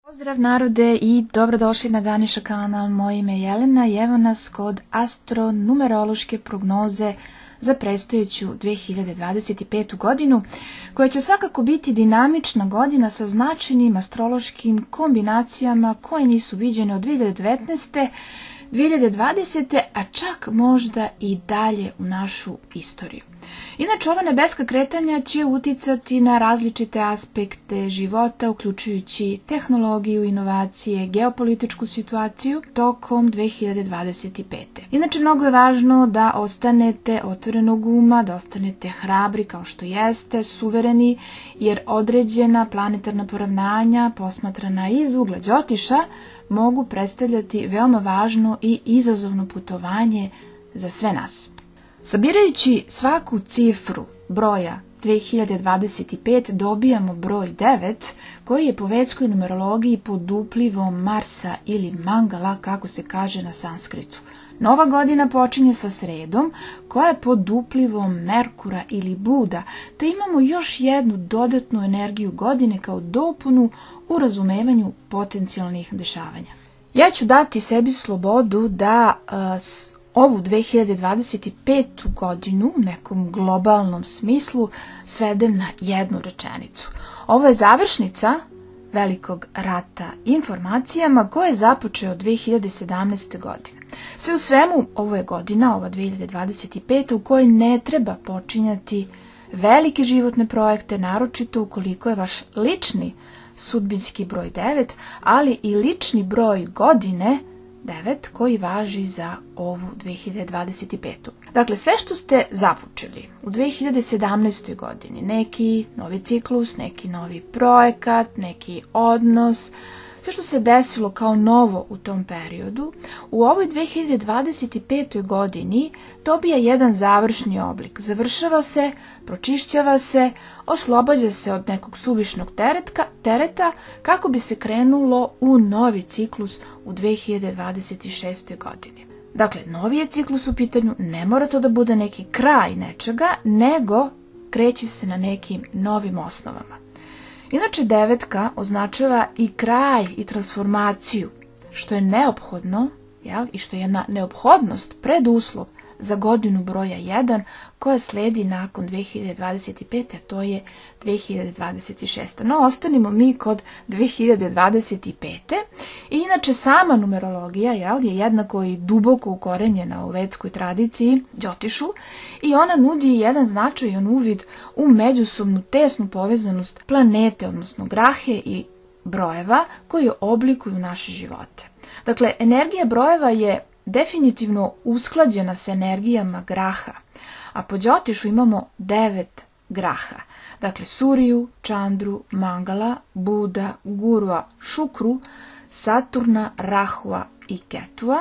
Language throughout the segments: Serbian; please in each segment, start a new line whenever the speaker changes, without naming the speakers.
Pozdrav narode i dobrodošli na Ganesha kanal, moje ime je Jelena i evo nas kod astronumerološke prognoze za predstojeću 2025. godinu, koja će svakako biti dinamična godina sa značajnim astrološkim kombinacijama koje nisu viđene od 2019. 2020. a čak možda i dalje u našu istoriju. Inače, ova nebeska kretanja će uticati na različite aspekte života, uključujući tehnologiju, inovacije, geopolitičku situaciju tokom 2025. Inače, mnogo je važno da ostanete otvorenog uma, da ostanete hrabri kao što jeste, suvereni, jer određena planetarna poravnanja posmatrana iz ugla Đotiša mogu predstavljati veoma važno i izazovno putovanje za sve nas. Sabirajući svaku cifru broja 2025 dobijamo broj 9 koji je po vedskoj numerologiji pod uplivom Marsa ili Mangala, kako se kaže na sanskritu. Nova godina počinje sa sredom koja je pod uplivom Merkura ili Buda, te imamo još jednu dodatnu energiju godine kao dopunu u razumevanju potencijalnih dešavanja. Ja ću dati sebi slobodu da ovu 2025. godinu u nekom globalnom smislu svedem na jednu rečenicu. Ovo je završnica velikog rata informacijama koje je započeo 2017. godine. Sve u svemu, ovo je godina, ova 2025. u kojoj ne treba počinjati velike životne projekte, naročito ukoliko je vaš lični sudbinski broj 9, ali i lični broj godine 9 koji važi za ovu 2025. Dakle, sve što ste započeli u 2017. godini, neki novi ciklus, neki novi projekat, neki odnos, sve što se desilo kao novo u tom periodu, u ovoj 2025. godini dobija jedan završni oblik. Završava se, pročišćava se, oslobađa se od nekog suvišnog tereta kako bi se krenulo u novi ciklus u 2026. godini. Dakle, novi je ciklus u pitanju, ne mora to da bude neki kraj nečega, nego kreće se na nekim novim osnovama. Inače, devetka označava i kraj i transformaciju, što je neophodno, i što je jedna neophodnost, preduslov za godinu broja 1 koja sledi nakon 2025. a to je 2026. No, ostanimo mi kod 2025. I inače, sama numerologija je jednako i duboko ukorenjena u vedskoj tradiciji Đotišu i ona nudi jedan značajan uvid u međusobnu tesnu povezanost planete, odnosno grahe i brojeva koji oblikuju naše živote. Dakle, energija brojeva je definitivno usklađena sa energijama graha, a po Đotišu imamo 9 graha. Dakle, Suriju, Čandru, Mangala, Buda, Gurua, Šukru, Saturna, Rahua i Ketua.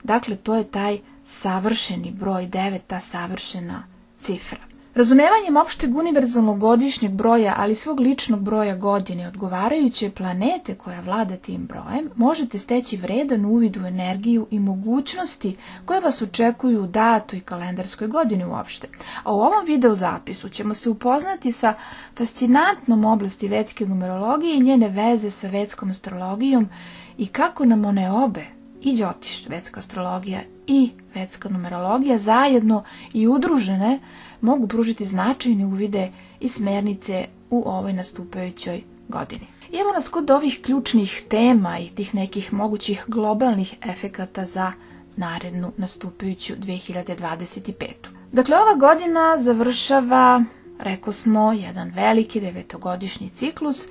Dakle, to je taj savršeni broj 9, ta savršena cifra. Razumevanjem opšteg univerzalnog godišnjeg broja, ali svog ličnog broja godine, odgovarajuće planete koja vlada tim brojem, možete steći vredan uvid u energiju i mogućnosti koje vas očekuju u datoj kalendarskoj godini uopšte. A u ovom video zapisu ćemo se upoznati sa fascinantnom oblasti vedske numerologije i njene veze sa vedskom astrologijom i kako nam one obe, i Đotiš, vedska astrologija i vedska numerologija, zajedno i udružene, mogu pružiti značajne uvide i smernice u ovoj nastupajućoj godini. I evo nas kod ovih ključnih tema i tih nekih mogućih globalnih efekata za narednu nastupajuću 2025. Dakle, ova godina završava, rekosmo, jedan veliki 9-godišnji ciklus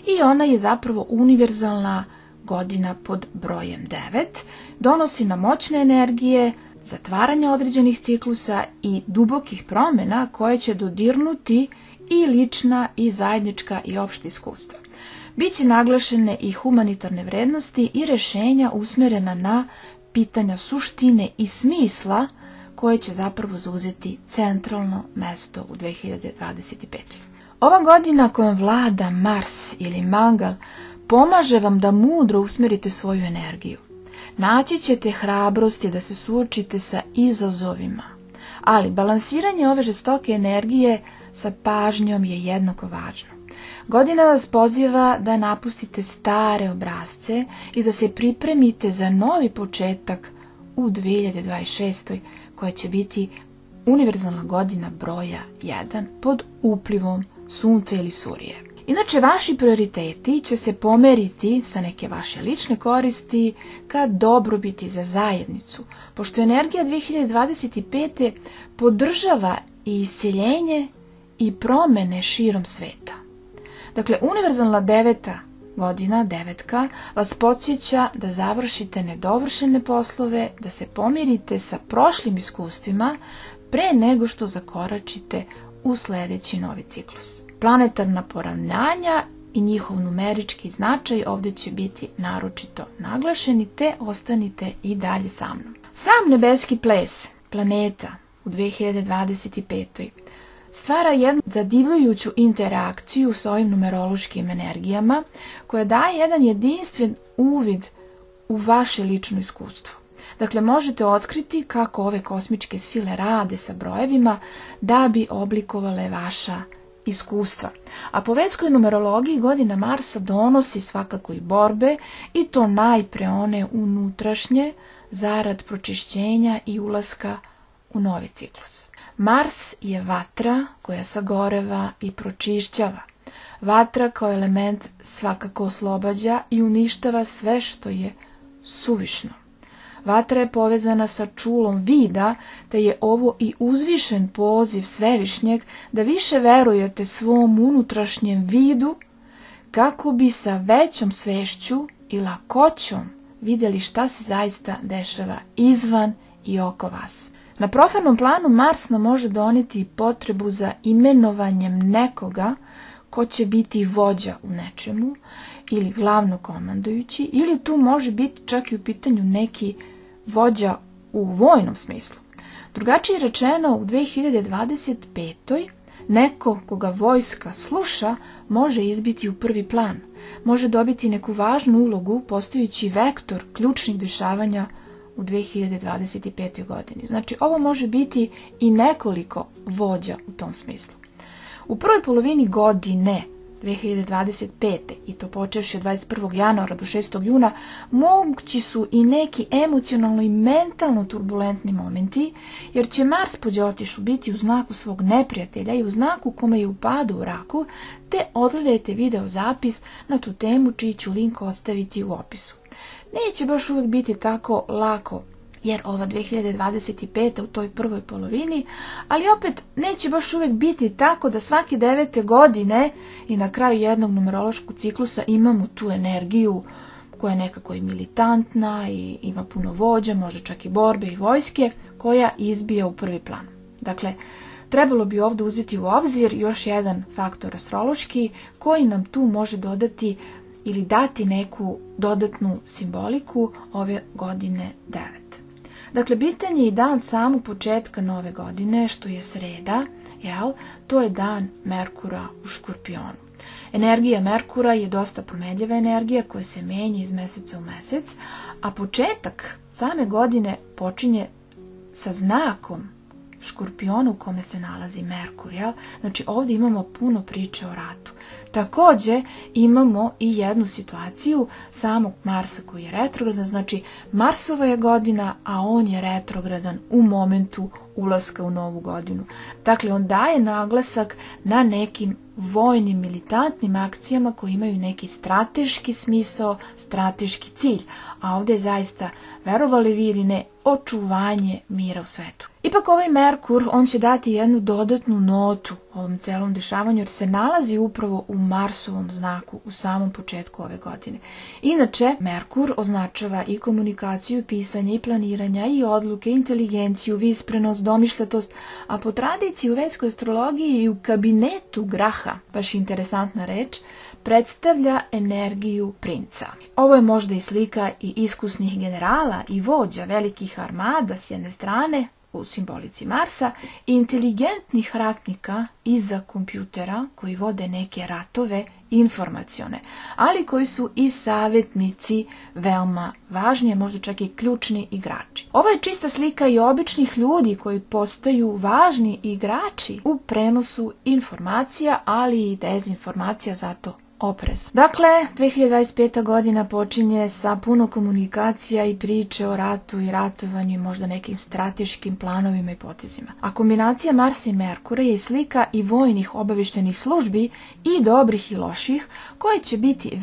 i ona je zapravo univerzalna godina pod brojem 9, donosi nam moćne energije, zatvaranja određenih ciklusa i dubokih promjena koje će dodirnuti i lična i zajednička i opšta iskustva. Biće naglašene i humanitarne vrednosti i rešenja usmjerena na pitanja suštine i smisla koje će zapravo zauzeti centralno mesto u 2025. Ova godina kojom vlada Mars ili Mangal pomaže vam da mudro usmjerite svoju energiju. Naći ćete hrabrosti da se suočite sa izazovima, ali balansiranje ove žestoke energije sa pažnjom je jednako važno. Godina vas poziva da napustite stare obrasce i da se pripremite za novi početak u 2026. koja će biti univerzalna godina broja 1 pod uplivom Sunca ili Surije. Inače, vaši prioriteti će se pomeriti sa neke vaše lične koristi ka dobrobiti za zajednicu, pošto energija 2025. podržava i iseljenje i promene širom sveta. Dakle, univerzalna 9. godina, 9. vas podsjeća da završite nedovršene poslove, da se pomirite sa prošlim iskustvima pre nego što zakoračite u sljedeći novi ciklus. Planetarna poravnanja i njihov numerički značaj ovdje će biti naročito naglašeni, te ostanite i dalje sa mnom. Sam nebeski ples planeta u 2025. stvara jednu zadivljujuću interakciju s ovim numerološkim energijama koja daje jedan jedinstven uvid u vaše lično iskustvo. Dakle, možete otkriti kako ove kosmičke sile rade sa brojevima da bi oblikovale vaša iskustva. A po vedskoj numerologiji godina Marsa donosi svakako i borbe, i to najpre one unutrašnje zarad pročišćenja i ulaska u novi ciklus. Mars je vatra koja sagoreva i pročišćava. Vatra kao element svakako oslobađa i uništava sve što je suvišno. Vatra je povezana sa čulom vida, te je ovo i uzvišen poziv Svevišnjeg da više verujete svom unutrašnjem vidu kako bi sa većom svešću i lakoćom vidjeli šta se zaista dešava izvan i oko vas. Na profanom planu Mars nam može doneti potrebu za imenovanjem nekoga ko će biti vođa u nečemu ili glavno komandujući, ili tu može biti čak i u pitanju neki vođa u vojnom smislu. Drugačije rečeno, u 2025. neko koga vojska sluša može izbiti u prvi plan, može dobiti neku važnu ulogu postojući vektor ključnih dešavanja u 2025. godini. Znači, ovo može biti i nekoliko vođa u tom smislu. U prvoj polovini godine 2025. i to počevši od 21. januara do 6. juna, mogući su i neki emocionalno i mentalno turbulentni momenti, jer će Mars po Đotišu biti u znaku svog neprijatelja i u znaku kome je u padu u raku, te odgledajte video zapis na tu temu čiji ću link ostaviti u opisu. Neće baš uvijek biti tako lako, jer ova 2025. u toj prvoj polovini, ali opet neće baš uvijek biti tako da svake 9. godine i na kraju jednog numerološkog ciklusa imamo tu energiju koja je nekako i militantna i ima puno vođa, možda čak i borbe i vojske, koja izbija u prvi plan. Dakle, trebalo bi ovdje uzeti u obzir još jedan faktor astrološki koji nam tu može dodati ili dati neku dodatnu simboliku ove godine 9. Dakle, bitan je i dan samog početka nove godine, što je sreda, to je dan Merkura u Škorpionu. Energija Merkura je dosta promenljiva energija koja se menja iz meseca u mesec, a početak same godine počinje sa znakom Škorpionu u kome se nalazi Merkur. Znači, ovdje imamo puno priče o ratu. Također imamo i jednu situaciju samog Marsa koji je retrogradan, znači Marsova je godina, a on je retrogradan u momentu ulaska u novu godinu. Dakle, on daje naglasak na nekim vojnim, militantnim akcijama koji imaju neki strateški smisao, strateški cilj, a ovdje je zaista, verovali vi ili ne, očuvanje mira u svetu. Ipak ovaj Merkur, on će dati jednu dodatnu notu ovom celom dešavanju, jer se nalazi upravo u Marsovom znaku u samom početku ove godine. Inače, Merkur označava i komunikaciju, i pisanje, i planiranja, i odluke, inteligenciju, visprenost, domišljatost, a po tradiciji u vedskoj astrologiji i u kabinetu graha, baš interesantna reč, predstavlja energiju princa. Ovo je možda i slika i iskusnih generala i vođa velikih armada s jedne strane, u simbolici Marsa, i inteligentnih ratnika iza kompjutera koji vode neke ratove informacione, ali koji su i savjetnici veoma važni, možda čak i ključni igrači. Ovo je čista slika i običnih ljudi koji postaju važni igrači u prenosu informacija, ali i dezinformacija, zato oprez. Dakle, 2025. godina počinje sa puno komunikacija i priče o ratu i ratovanju i možda nekim strateškim planovima i potezima. A kombinacija Marsa i Merkura je slika i vojnih obavještajnih službi i dobrih i loših, koje će biti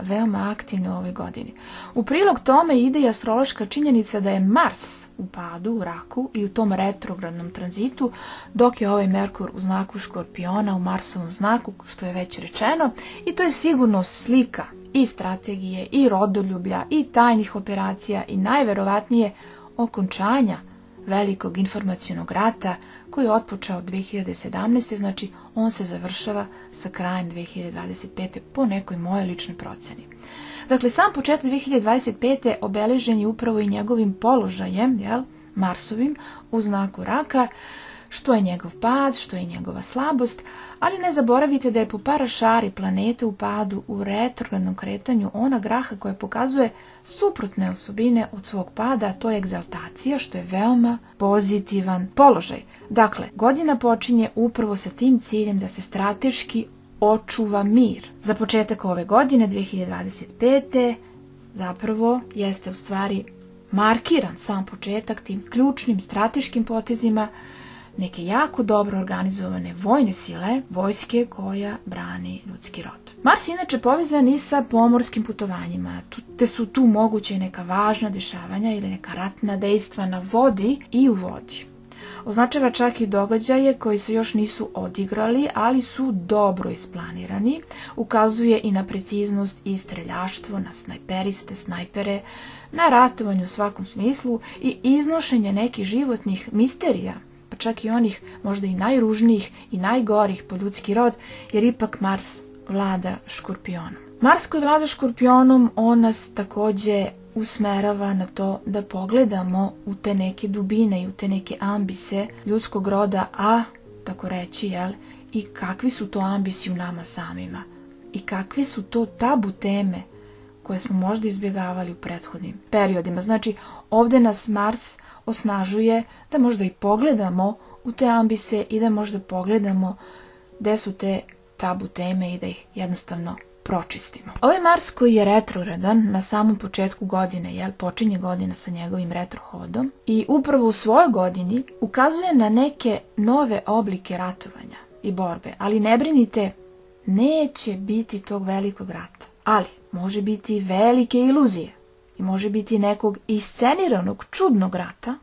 veoma aktivne u ovoj godini. U prilog tome ide i astrološka činjenica da je Mars u padu, u raku i u tom retrogradnom tranzitu, dok je ovaj Merkur u znaku Škorpiona, u Marsovom znaku, što je već rečeno, i to je sigurno slika i strategije, i rodoljublja, i tajnih operacija, i najverovatnije okončanja velikog informacionog rata koji je otpočeo 2017. Znači, on se završava sa krajem 2025. po nekoj mojoj ličnoj proceni. Dakle, sam početak 2025. obeležen je upravo i njegovim položajem, Marsovim, u znaku raka, što je njegov pad, što je njegova slabost, ali ne zaboravite da je po parašari planete u padu, u retrogradnom kretanju, ona graha koja pokazuje suprotne osobine od svog pada, a to je egzaltacija, što je veoma pozitivan položaj. Dakle, godina počinje upravo sa tim ciljem da se strateški očuva mir. Za početak ove godine, 2025. zapravo jeste u stvari markiran sam početak tim ključnim strateškim potezima neke jako dobro organizovane vojne sile, vojske koja brani ljudski rod. Mars je inače povezan i sa pomorskim putovanjima, te su tu moguće neka važna dešavanja ili neka ratna dejstva na vodi i u vodi. Označava čak i događaje koji se još nisu odigrali, ali su dobro isplanirani. Ukazuje i na preciznost i streljaštvo, na snajperiste, snajpere, na ratovanje u svakom smislu i iznošenje nekih životnih misterija, pa čak i onih možda i najružnijih i najgorih po ljudski rod, jer ipak Mars vlada Škorpionom. Mars koji vlada Škorpionom, on nas također usmerava na to da pogledamo u te neke dubine i u te neke ambise ljudskog roda, a tako reći, i kakvi su to ambisi u nama samima i kakve su to tabu teme koje smo možda izbjegavali u prethodnim periodima. Znači, ovdje nas Mars osnažuje da možda i pogledamo u te ambise i da možda pogledamo gde su te tabu teme i da ih jednostavno pročistimo. Ovaj Mars koji je retrogradan na samom početku godine, počinje godina sa njegovim retrohodom i upravo u svojoj godini ukazuje na neke nove oblike ratovanja i borbe, ali ne brinite, neće biti tog velikog rata, ali može biti velike iluzije i može biti nekog isceniranog čudnog rata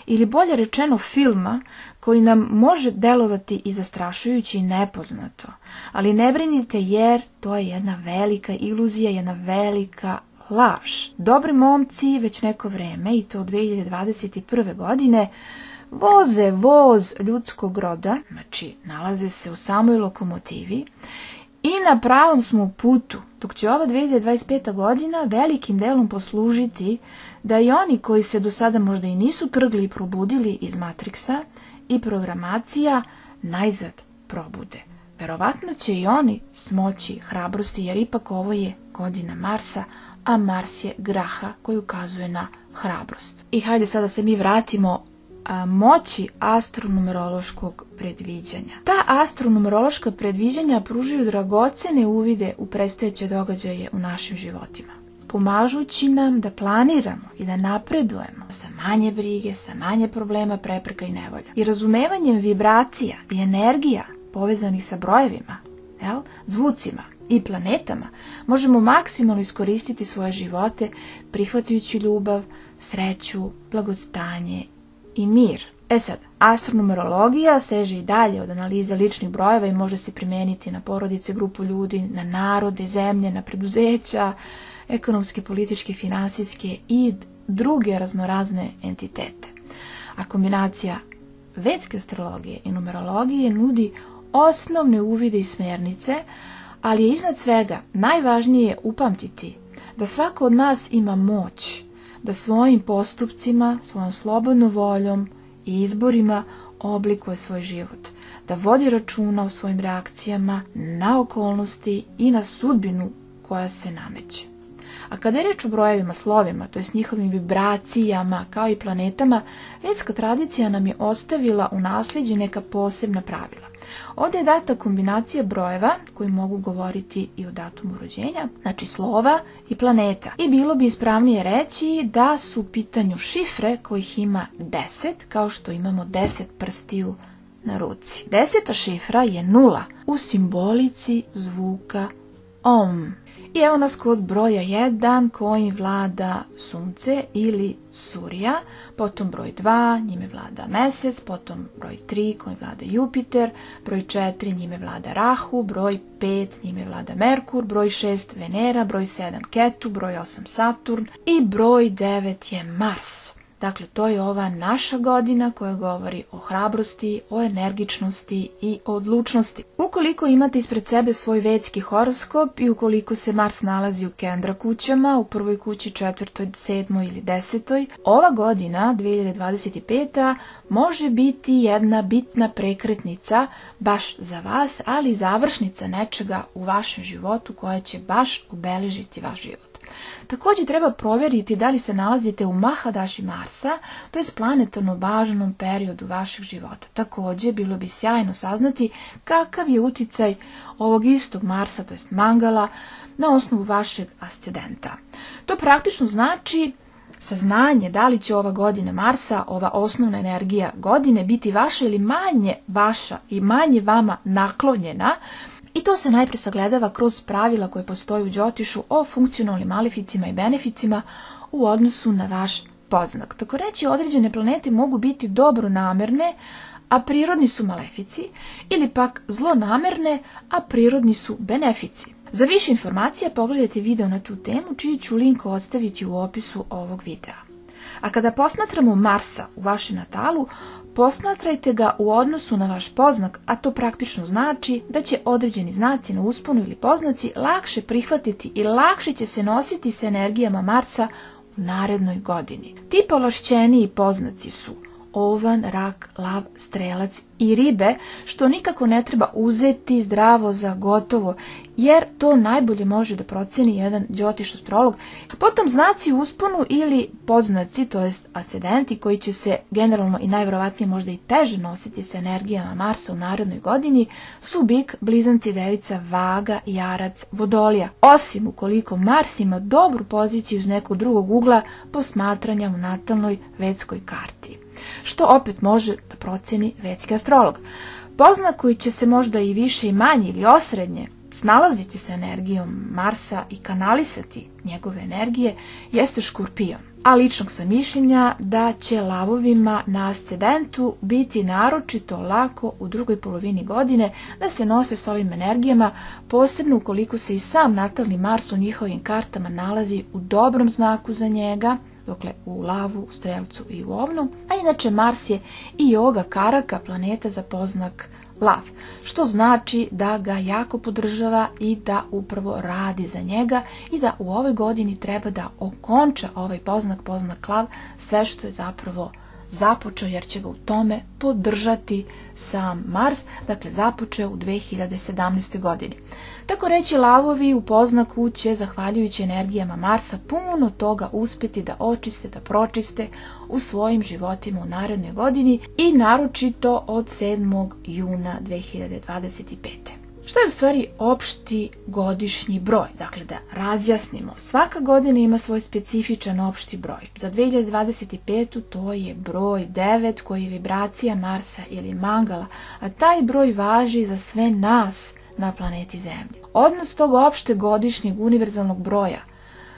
ili bolje rečeno filma koji nam može delovati i zastrašujući i nepoznato. Ali ne brinite jer to je jedna velika iluzija, jedna velika laž. Dobri momci već neko vreme, i to od 2021. godine, voze voz ljudskog roda, znači nalaze se u samoj lokomotivi i na pravom smo putu, dok će ova 2025. godina velikim delom poslužiti da i oni koji se do sada možda i nisu trgli i probudili iz Matrixa i programacija najzad probude. Verovatno će i oni smoći hrabrosti jer ipak ovo je godina Marsa, a Mars je graha koji ukazuje na hrabrost. I hajde sada se mi vratimo moći astronumerološkog predviđanja. Ta astronumerološka predviđanja pružaju dragocene uvide u predstojeće događaje u našim životima, pomažući nam da planiramo i da napredujemo sa manje brige, sa manje problema, prepreka i nevolja. I razumevanjem vibracija i energija povezanih sa brojevima, zvucima i planetama, možemo maksimalno iskoristiti svoje živote, prihvatajući ljubav, sreću, blagostanje i mir. Sad, astronumerologija seže i dalje od analize ličnih brojeva i može se primijeniti na porodice, grupu ljudi, na narode, zemlje, na preduzeća, ekonomske, političke, finansijske i druge raznorazne entitete. A kombinacija vedske astrologije i numerologije nudi osnovne uvide i smjernice, ali je iznad svega najvažnije upamtiti da svako od nas ima moć da svojim postupcima, svojom slobodnom voljom i izborima oblikuje svoj život, da vodi računa o svojim reakcijama na okolnosti i na sudbinu koja se nameće. A kada je reč o brojevima, slovima, to je s njihovim vibracijama kao i planetama, vedska tradicija nam je ostavila u nasljeđe neka posebna pravila. Ovdje je data kombinacija brojeva koji mogu govoriti i o datumu rođenja, znači slova i planeta. I bilo bi ispravnije reći da su u pitanju šifre kojih ima 10, kao što imamo 10 prstiju na ruci. 10. šifra je 0 u simbolici zvuka Om. I evo nas kod broja 1 koji vlada sunce ili Surja, potom broj 2, njime vlada mesec, potom broj 3 koji vlada Jupiter, broj 4 njime vlada Rahu, broj 5 njime vlada Merkur, broj 6 Venera, broj 7 Ketu, broj 8 Saturn i broj 9 je Mars. Dakle, to je ova naša godina koja govori o hrabrosti, o energičnosti i o odlučnosti. Ukoliko imate ispred sebe svoj vedski horoskop i ukoliko se Mars nalazi u Kendra kućama, u prvoj kući, 4., 7. ili 10. ova godina, 2025. može biti jedna bitna prekretnica baš za vas, ali i završnica nečega u vašem životu koja će baš obeležiti vaš život. Također treba provjeriti da li se nalazite u Mahadaši Marsa, to je planetarno važnom periodu vašeg života. Također bilo bi sjajno saznati kakav je uticaj ovog istog Marsa, to jest Mangala, na osnovu vašeg ascendenta. To praktično znači saznanje da li će ova godina Marsa, ova osnovna energija godine, biti vaša ili manje vaša i manje vama naklonjena. I to se najprije sagledava kroz pravila koje postoje u Đotišu o funkcionalnim maleficima i beneficima u odnosu na vaš podznak. Tako reći, određene planete mogu biti dobronamerne, a prirodni su malefici, ili pak zlonamerne, a prirodni su benefici. Za više informacija pogledajte video na tu temu, čiji ću link ostaviti u opisu ovog videa. A kada posmatramo Marsa u vašem natalu, posmatrajte ga u odnosu na vaš podznak, a to praktično znači da će određeni znaci na usponu ili poznaci lakše prihvatiti i lakše će se nositi s energijama Marsa u narednoj godini. Ti povlašćeniji poznaci su Ovan, Rak, Lav, Strelac i Ribe, što nikako ne treba uzeti zdravo za gotovo, jer to najbolje može da proceni jedan Đotiš astrolog. Potom znaci u usponu ili podznaci, to jest ascendenti, koji će se generalno i najvjerovatnije možda i teže nositi sa energijama Marsa u narednoj godini, su Bik, Blizanci, Devica, Vaga, Jarac, Vodolija. Osim ukoliko Mars ima dobru poziciju iz nekog drugog ugla posmatranja u natalnoj vedskoj karti, što opet može da proceni vedski astrolog. Podznak koji će se možda i više i manje ili osrednje snalaziti sa energijom Marsa i kanalisati njegove energije jeste Škorpion. A ličnog sam mišljenja da će lavovima na ascendentu biti naročito lako u drugoj polovini godine da se nose s ovim energijama, posebno ukoliko se i sam natalni Mars u njihovim kartama nalazi u dobrom znaku za njega, dakle u Lavu, u Strelcu i u Ovnu, a inače Mars je i Yoga Karaka, planeta za podznak Lav, što znači da ga jako podržava i da upravo radi za njega i da u ovoj godini treba da okonča ovaj podznak Lav, sve što je zapravo započeo, jer će ga u tome podržati sam Mars, dakle započeo u 2017. godini. Tako reći, lavovi u poznaku će, zahvaljujući energijama Marsa, puno toga uspjeti da očiste, da pročiste u svojim životima u narednoj godini i naročito od 7. juna 2025. Što je u stvari opšti godišnji broj? Dakle, da razjasnimo, svaka godina ima svoj specifičan opšti broj. Za 2025. to je broj 9 koji je vibracija Marsa ili Mangala, a taj broj važi za sve nas na planeti Zemlji. Odnos tog opšteg godišnjeg univerzalnog broja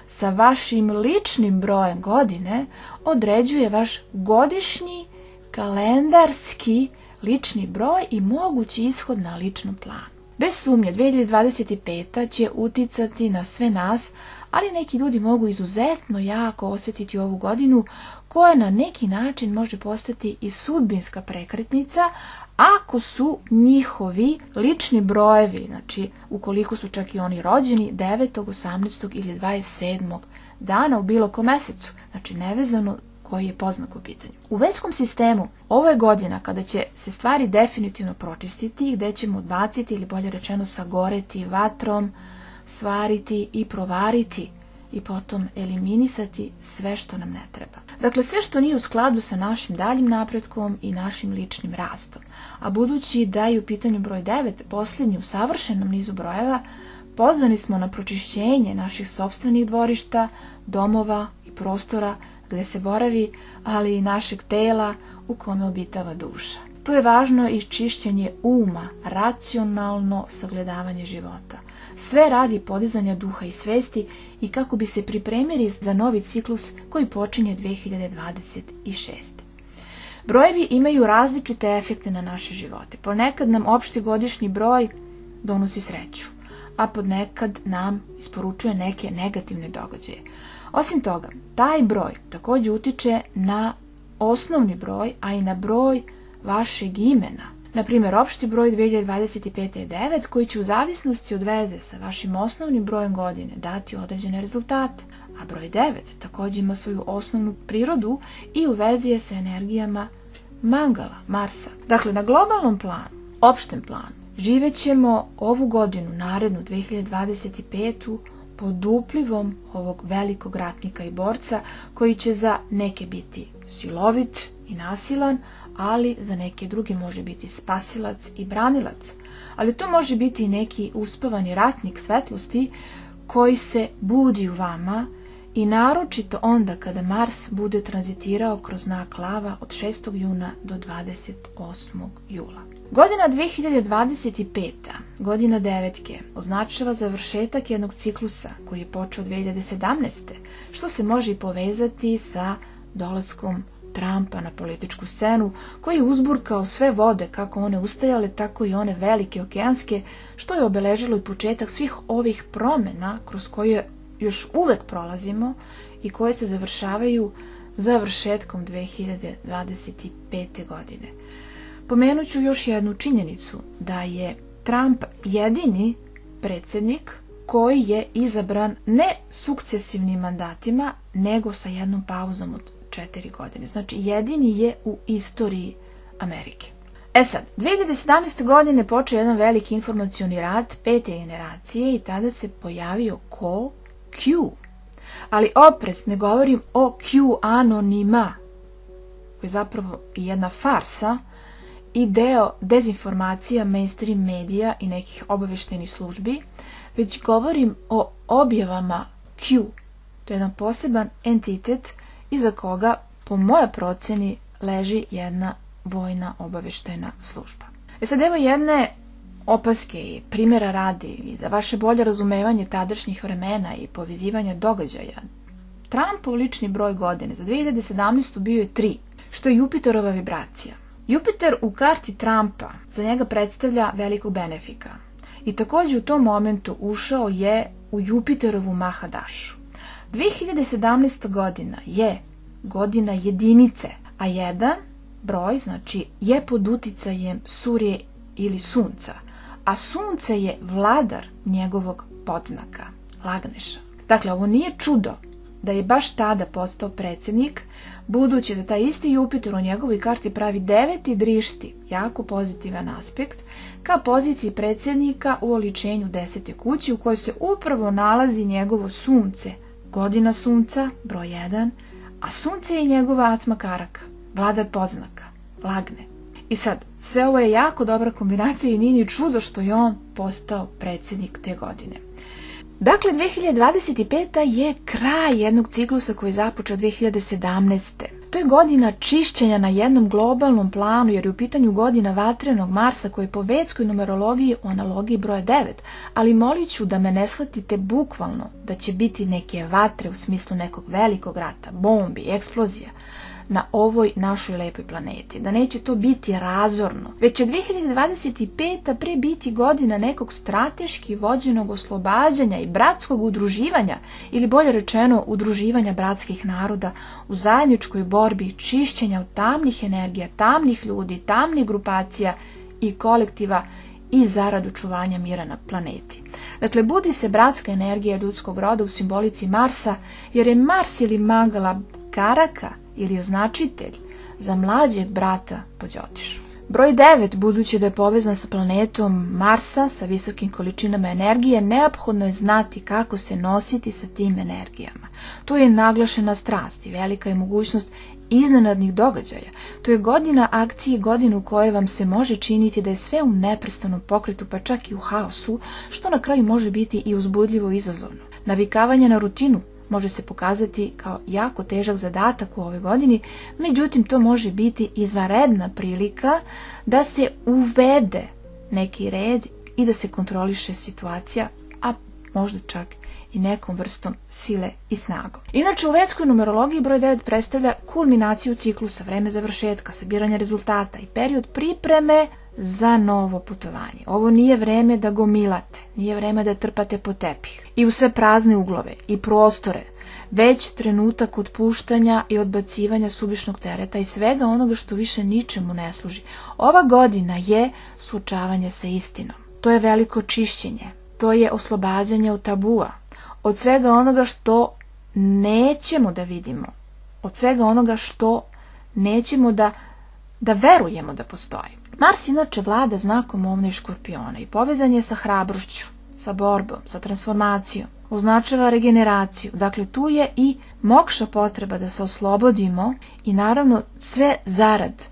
sa vašim ličnim brojem godine određuje vaš godišnji kalendarski lični broj i mogući ishod na ličnom planu. Bez sumnje, 2025. će uticati na sve nas, ali neki ljudi mogu izuzetno jako osjetiti ovu godinu koja na neki način može postati i sudbinska prekretnica ako su njihovi lični brojevi, znači ukoliko su čak i oni rođeni 9., 18. ili 27. dana u bilo kom mesecu, znači nevezano koji je poznak u pitanju. U vetskom sistemu ovo je godina kada će se stvari definitivno pročistiti, gde ćemo odbaciti ili bolje rečeno sagoreti vatrom, svariti i provariti i potom eliminisati sve što nam ne treba. Dakle, sve što nije u skladu sa našim daljim napretkom i našim ličnim rastom. A budući da je u pitanju broj 9, posljednji u savršenom nizu brojeva, pozvani smo na pročišćenje naših sopstvenih dvorišta, domova i prostora gde se boravi, ali i našeg tela u kome obitava duša. Tu je važno i čišćenje uma, racionalno sagledavanje života. Sve radi podizanja duha i svesti i kako bi se pripremili za novi ciklus koji počinje 2026. Brojevi imaju različite efekte na naše živote. Ponekad nam opšti godišnji broj donosi sreću, a ponekad nam isporučuje neke negativne događaje. Osim toga, taj broj također utiče na osnovni broj, a i na broj vašeg imena. Naprimjer, opšti broj 2025. je 9, koji će u zavisnosti od veze sa vašim osnovnim brojem godine dati određene rezultate. A broj 9 također ima svoju osnovnu prirodu i u vezi je sa energijama Mangala, Marsa. Dakle, na globalnom planu, opštem planu, živet ćemo ovu godinu, narednu 2025. pod uplivom ovog velikog ratnika i borca, koji će za neke biti silovit i nasilan, ali za neke druge može biti spasilac i branilac. Ali to može biti i neki uspavani ratnik svetlosti koji se budi u vama i naročito onda kada Mars bude tranzitirao kroz znak lava od 6. juna do 28. jula. Godina 2025. godina devetke označava završetak jednog ciklusa koji je počeo 2017. što se može i povezati sa dolaskom Trumpa na političku scenu, koji je uzburkao sve vode, kako one ustajale, tako i one velike okeanske, što je obeležilo i početak svih ovih promjena kroz koje još uvek prolazimo i koje se završavaju završetkom 2025. godine. Pomenut ću još jednu činjenicu, da je Trump jedini predsjednik koji je izabran ne sukcesivnim mandatima, nego sa jednom pauzom od 4 godine. Znači, jedini je u istoriji Amerike. E sad, 2017. godine počeo jedan veliki informacioni rat 5. generacije i tada se pojavio ko? Q. Ali oprez, ne govorim o Q anonima, koji je zapravo jedna farsa i deo dezinformacija mainstream medija i nekih obaveštenih službi, već govorim o objavama Q. To je jedan poseban entitet iza koga, po mojoj proceni, leži jedna vojna obaveštena služba. E sad, evo jedne opaske i primjera radi i za vaše bolje razumevanje tadašnjih vremena i povezivanja događaja. Trumpov lični broj godine za 2017. bio je 3, što je Jupiterova vibracija. Jupiter u karti Trumpa za njega predstavlja velikog benefika i također u tom momentu ušao je u Jupiterovu Mahadašu. 2017. godina je godina jedinice, a jedan broj, znači, je pod uticajem Surje ili Sunca, a Sunce je vladar njegovog podznaka, Lagneša. Dakle, ovo nije čudo da je baš tada postao predsjednik, budući da taj isti Jupiter u njegovoj karti pravi 9. drišti, jako pozitivan aspekt, ka poziciji predsjednika u oličenju 10. kući u kojoj se upravo nalazi njegovo Sunce, godina Sunca, broj 1, a Sunce je njegova Atma Karaka, vladar podznaka, Lagne. I sad, sve ovo je jako dobra kombinacija i nije ni čudo što je on postao predsjednik te godine. Dakle, 2025. je kraj jednog ciklusa koji je započeo 2017. To je godina čišćenja na jednom globalnom planu, jer je u pitanju godina vatrenog Marsa koji je po vedskoj numerologiji u analogiji broja 9, ali molit ću da me ne shvatite bukvalno da će biti neke vatre u smislu nekog velikog rata, bombi, eksplozija na ovoj našoj lepoj planeti. Da neće to biti razorno, već će 2025. pre biti godina nekog strateški vođenog oslobađanja i bratskog udruživanja, ili bolje rečeno udruživanja bratskih naroda u zajedničkoj borbi čišćenja od tamnih energija, tamnih ljudi, tamnih grupacija i kolektiva i zarad očuvanja mira na planeti. Dakle, budi se bratska energija ljudskog roda u simbolici Marsa, jer je Mars ili Mangala Karaka ili označitelj za mlađeg brata po Đotišu. Broj 9, budući da je povezan sa planetom Marsa sa visokim količinama energije, neophodno je znati kako se nositi sa tim energijama. Tu je naglašena strast i velika je mogućnost iznenadnih događaja. To je godina akcije, godina u kojoj vam se može činiti da je sve u neprestanom pokretu, pa čak i u haosu, što na kraju može biti i uzbudljivo i izazovno. Navikavanje na rutinu može se pokazati kao jako težak zadatak u ovoj godini, međutim to može biti izvanredna prilika da se uvede neki red i da se kontroliše situacija, a možda čak i nekom vrstom sile i snagom. Inače, u vedskoj numerologiji broj 9 predstavlja kulminaciju ciklusa, vreme završetka, sabiranja rezultata i period pripreme za novo putovanje. Ovo nije vreme da gomilate, nije vreme da trpate po tepih i u sve prazne uglove i prostore, već trenutak otpuštanja i odbacivanja suvišnog tereta i svega onoga što više ničemu ne služi. Ova godina je suočavanje sa istinom. To je veliko čišćenje, to je oslobađanje od tabua, od svega onoga što nećemo da vidimo, od svega onoga što nećemo da verujemo da postoji. Mars inače vlada znakom Ovna i Škorpiona i povezan je sa hrabrošću, sa borbom, sa transformacijom, označava regeneraciju. Dakle, tu je i mokša potreba da se oslobodimo i naravno sve zarad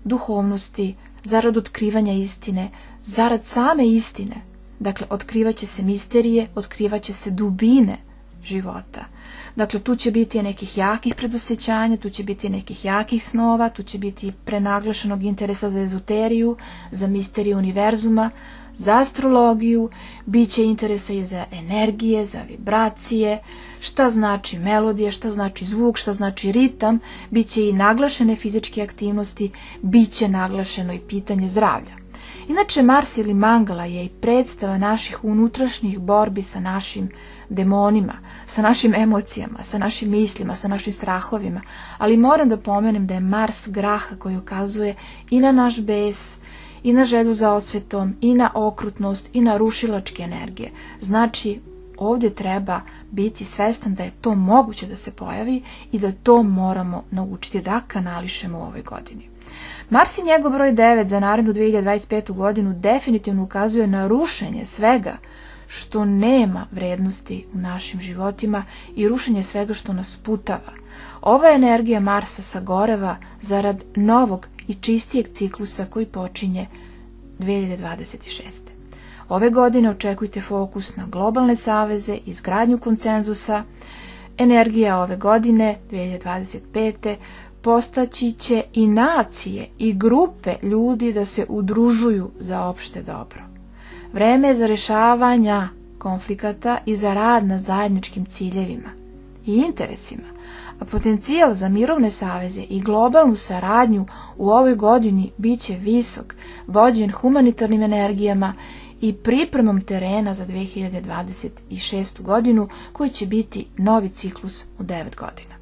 duhovnosti, zarad otkrivanja istine, zarad same istine. Dakle, otkrivaće se misterije, otkrivaće se dubine života. Dakle, tu će biti nekih jakih predosjećanja, tu će biti nekih jakih snova, tu će biti prenaglašenog interesa za ezoteriju, za misteriju univerzuma, za astrologiju, bit će interesa i za energije, za vibracije, šta znači melodija, šta znači zvuk, šta znači ritam, bit će i naglašene fizičke aktivnosti, bit će naglašeno i pitanje zdravlja. Inače, Mars ili Mangala je i predstava naših unutrašnjih borbi sa našim demonima, sa našim emocijama, sa našim mislima, sa našim strahovima, ali moram da pomenem da je Mars graha koji ukazuje i na naš bes, i na želju za osvetom, i na okrutnost, i na rušilačke energije. Znači, ovdje treba biti svestan da je to moguće da se pojavi i da to moramo naučiti da kanališemo u ovoj godini. Mars i njegov broj 9 za narednu 2025. godinu definitivno ukazuje na rušenje svega što nema vrednosti u našim životima i rušenje svega što nas sputava. Ova energija Marsa sagoreva zarad novog i čistijeg ciklusa koji počinje 2026. Ove godine očekujte fokus na globalne saveze, izgradnju konsenzusa. Energija ove godine, 2025. postaći će i nacije i grupe ljudi da se udružuju za opšte dobro. Vreme je za rešavanja konflikata i za rad na zajedničkim ciljevima i interesima, a potencijal za mirovne saveze i globalnu saradnju u ovoj godini bit će visok, vođen humanitarnim energijama i pripremom terena za 2026. godinu koji će biti novi ciklus u 9 godina.